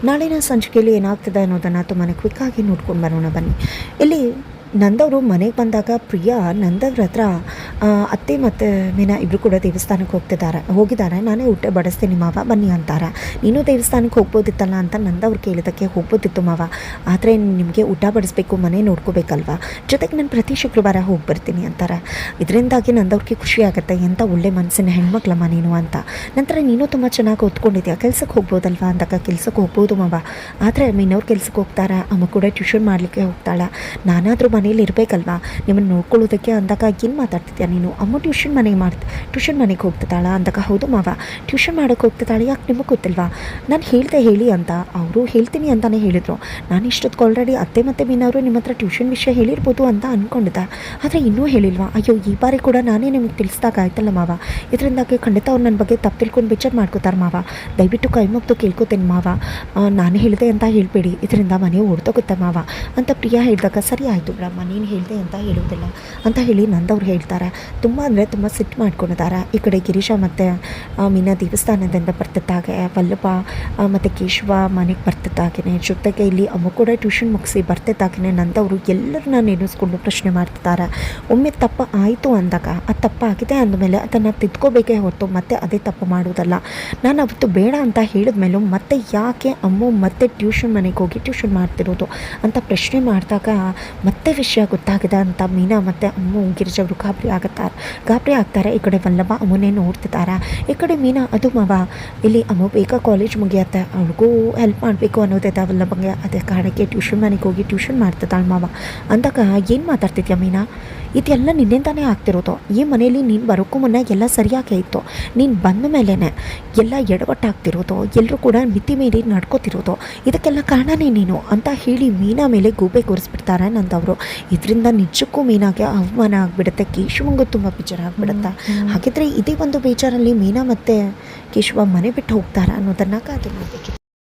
ನಾಳಿನ ಸಂಚಿಕೆಯಲ್ಲಿ ಏನಾಗ್ತದೆ ಅನ್ನೋದನ್ನು ತುಂಬಾ ಕ್ವಿಕ್ಕಾಗಿ ನೋಡ್ಕೊಂಡು ಬರೋಣ ಬನ್ನಿ. ಇಲ್ಲಿ ನಂದವರು ಮನೆಗೆ ಬಂದಾಗ ಪ್ರಿಯಾ ನಂದವ್ರ ಹತ್ರ ಅತ್ತೆ ಮತ್ತು ಮೀನಾ ಇಬ್ಬರು ಕೂಡ ದೇವಸ್ಥಾನಕ್ಕೆ ಹೋಗಿದ್ದಾರೆ. ನಾನೇ ಊಟ ಬಡಿಸ್ತೀನಿ ಮಾವ ಬನ್ನಿ ಅಂತಾರೆ. ನೀನು ದೇವಸ್ಥಾನಕ್ಕೆ ಹೋಗ್ಬೋದಿತ್ತಲ್ಲ ಅಂತ ನಂದವ್ರು ಕೇಳಿದ್ದಕ್ಕೆ ಹೋಗ್ಬೋದಿತ್ತು ಮಾವ, ಆದರೆ ನಿಮಗೆ ಊಟ ಬಡಿಸ್ಬೇಕು, ಮನೆ ನೋಡ್ಕೋಬೇಕಲ್ವ, ಜೊತೆಗೆ ನಾನು ಪ್ರತಿ ಶುಕ್ರವಾರ ಹೋಗಿ ಬರ್ತೀನಿ ಅಂತಾರೆ. ಇದರಿಂದಾಗಿ ನಂದವ್ರಿಗೆ ಖುಷಿ ಆಗುತ್ತೆ, ಎಂಥ ಒಳ್ಳೆ ಮನಸ್ಸಿನ ಹೆಣ್ಮಕ್ಳಮ್ಮ ನೀನು ಅಂತ. ನಂತರ ನೀನು ತುಂಬ ಚೆನ್ನಾಗಿ ಓದ್ಕೊಂಡಿದ್ಯಾ, ಕೆಲ್ಸಕ್ಕೆ ಹೋಗ್ಬೋದಲ್ವ ಅಂದಾಗ ಕೆಲ್ಸಕ್ಕೆ ಹೋಗ್ಬೋದು ಮಾವ, ಆದರೆ ಮೀನವ್ರು ಕೆಲ್ಸಕ್ಕೆ ಹೋಗ್ತಾರೆ, ಅಮ್ಮ ಕೂಡ ಟ್ಯೂಷನ್ ಮಾಡಲಿಕ್ಕೆ ಹೋಗ್ತಾಳೆ, ನಾನಾದರೂ ಮನೇಲಿ ಇರಬೇಕಲ್ವಾ ನಿಮ್ಮನ್ನು ನೋಡ್ಕೊಳ್ಳೋದಕ್ಕೆ ಅಂದಾಗ ಏನು ಮಾತಾಡ್ತಿದ್ಯಾ ನೀನು, ಅಮ್ಮ ಟ್ಯೂಷನ್ ಮನೆಗೆ ಹೋಗ್ತಿದ್ದಾಳ ಅಂದಾಗ ಹೌದು ಮಾವ ಟ್ಯೂಷನ್ ಮಾಡೋಕ್ಕೆ ಹೋಗ್ತಿದ್ದಾಳೆ, ಯಾಕೆ ನಿಮಗೆ ಗೊತ್ತಿಲ್ವಾ, ನಾನು ಹೇಳ್ದೆ ಹೇಳಿ ಅಂತ ಅವರು ಹೇಳ್ತೀನಿ ಅಂತಲೇ ಹೇಳಿದರು. ನಾನು ಇಷ್ಟೊತ್ತಿಗೆ ಆಲ್ರೆಡಿ ಅತ್ತೆ ಮತ್ತು ಮೀನವರು ನಿಮ್ಮ ಹತ್ರ ಟ್ಯೂಷನ್ ವಿಷಯ ಹೇಳಿರ್ಬೋದು ಅಂತ ಅಂದ್ಕೊಂಡಿದ್ದೆ, ಆದರೆ ಇನ್ನೂ ಹೇಳಿಲ್ವಾ, ಅಯ್ಯೋ ಈ ಬಾರಿ ಕೂಡ ನಾನೇ ನಿಮಗೆ ತಿಳಿಸ್ದಾಗ ಆಯ್ತಲ್ಲ ಮಾವ, ಇದರಿಂದಾಗಿ ಖಂಡಿತ ಅವ್ರು ನನ್ನ ಬಗ್ಗೆ ತಪ್ಪು ತಿಳ್ಕೊಂಡು ಬೇಜಾರು ಮಾಡ್ಕೋತಾರೆ ಮಾವ, ದಯವಿಟ್ಟು ಕೈ ಮುಗ್ದು ಕೇಳ್ಕೊತೇನೆ ಮಾವ, ನಾನು ಹೇಳಿದೆ ಅಂತ ಹೇಳಬೇಡಿ, ಇದರಿಂದ ಮನೆ ಓಡ್ತೋಗುತ್ತೆ ಮಾವ ಅಂತ ಪ್ರಿಯಾ ಹೇಳಿದಾಗ ಸರಿ ಆಯಿತು ಬಿಡಮ್ಮ ನೀನು ಹೇಳಿದೆ ಅಂತ ಹೇಳೋದಿಲ್ಲ ಅಂತ ಹೇಳಿ ನಂದವ್ರು ಹೇಳ್ತಾರೆ. ತುಂಬ ಅಂದರೆ ತುಂಬ ಸಿಟ್ಟು ಮಾಡ್ಕೊಂಡಿದ್ದಾರೆ. ಈ ಕಡೆ ಗಿರೀಶ ಮತ್ತು ಮೀನಾ ದೇವಸ್ಥಾನದಿಂದ ಬರ್ತಿದ್ದಾಗೆ, ವಲ್ಲಭ ಮತ್ತು ಕೇಶವ ಮನೆಗೆ ಬರ್ತಿದ್ದಾಗೇ, ಜೊತೆಗೆ ಇಲ್ಲಿ ಅಮ್ಮ ಕೂಡ ಟ್ಯೂಷನ್ ಮುಗಿಸಿ ಬರ್ತಿದ್ದಾಗೇ ನಂದವರು ಎಲ್ಲರನ್ನ ನೆನೆಸ್ಕೊಂಡು ಪ್ರಶ್ನೆ ಮಾಡ್ತಿದ್ದಾರೆ. ಒಮ್ಮೆ ತಪ್ಪು ಆಯಿತು ಅಂದಾಗ ಆ ತಪ್ಪಾಗಿದೆ ಅಂದಮೇಲೆ ಅದನ್ನು ತಿದ್ಕೋಬೇಕೇ ಹೊರತು ಮತ್ತೆ ಅದೇ ತಪ್ಪು ಮಾಡೋದಲ್ಲ. ನಾನು ಅವತ್ತು ಬೇಡ ಅಂತ ಹೇಳಿದ ಮೇಲೂ ಮತ್ತೆ ಯಾಕೆ ಅಮ್ಮ ಮತ್ತೆ ಟ್ಯೂಷನ್ ಮನೆಗೆ ಹೋಗಿ ಟ್ಯೂಷನ್ ಮಾಡ್ತಿರೋದು ಅಂತ ಪ್ರಶ್ನೆ ಮಾಡಿದಾಗ ಮತ್ತೆ ವಿಷಯ ಗೊತ್ತಾಗಿದೆ ಅಂತ ಮೀನಾ ಮತ್ತು ಅಮ್ಮ ಗಿರಿಜವರು ಗಾಬರಿ ಆಗ್ತಾರೆ. ಈ ಕಡೆ ವಲ್ಲಭ ಅಮ್ಮನೇ ನೋಡ್ತಿದ್ದಾರೆ. ಈ ಕಡೆ ಮೀನಾ ಅದು ಮಾವ ಇಲ್ಲಿ ಅಮ್ಮ ಬೇಗ ಕಾಲೇಜ್ ಮುಗಿಯತ್ತೆ, ಅವ್ಳಿಗೂ ಹೆಲ್ಪ್ ಮಾಡಬೇಕು ಅನ್ನೋದಿದೆ ವಲ್ಲಭಂಗೆ, ಅದೇ ಕಾರಣಕ್ಕೆ ಟ್ಯೂಷನ್ ಮನೆಗೆ ಹೋಗಿ ಟ್ಯೂಷನ್ ಮಾಡ್ತಿದ್ದಾಳೆ ಮಾವ ಅಂದಾಗ ಏನು ಮಾತಾಡ್ತಿದ್ಯಾ ಮೀನಾ, ಇದೆಲ್ಲ ನಿನ್ನಿಂದಾನೇ ಆಗ್ತಿರೋದು, ಈ ಮನೇಲಿ ನೀನು ಬರೋಕ್ಕೂ ಮುನ್ನ ಎಲ್ಲ ಸರಿಯಾಗೇ ಇತ್ತು, ನೀನು ಬಂದ ಮೇಲೇ ಎಲ್ಲ ಎಡವಟ್ಟಾಗ್ತಿರೋದು, ಎಲ್ಲರೂ ಕೂಡ ಮಿತಿ ಮೀರಿ ನಡ್ಕೋತಿರೋದು, ಇದಕ್ಕೆಲ್ಲ ಕಾರಣನೇ ನೀನು ಅಂತ ಹೇಳಿ ಮೀನಾ ಮೇಲೆ ಗೂಬೆ ಕೂರಿಸ್ಬಿಡ್ತಾರೆ ನಂದವರು. ಇದರಿಂದ ನಿಜಕ್ಕೂ ಮೀನಾಗೆ ಅವಮಾನ ಆಗಿಬಿಡುತ್ತೆ, ಕೇಶವಂಗೂ ತುಂಬ ಬೇಜಾರಾಗ್ಬಿಡುತ್ತೆ. ಹಾಗಿದ್ರೆ ಇದೇ ಒಂದು ಬೇಜಾರಲ್ಲಿ ಮೀನಾ ಮತ್ತು ಕೇಶವ ಮನೆ ಬಿಟ್ಟು ಹೋಗ್ತಾರಾ ಅನ್ನೋದನ್ನು ಕಾದು ನೋಡಬೇಕಿತ್ತು.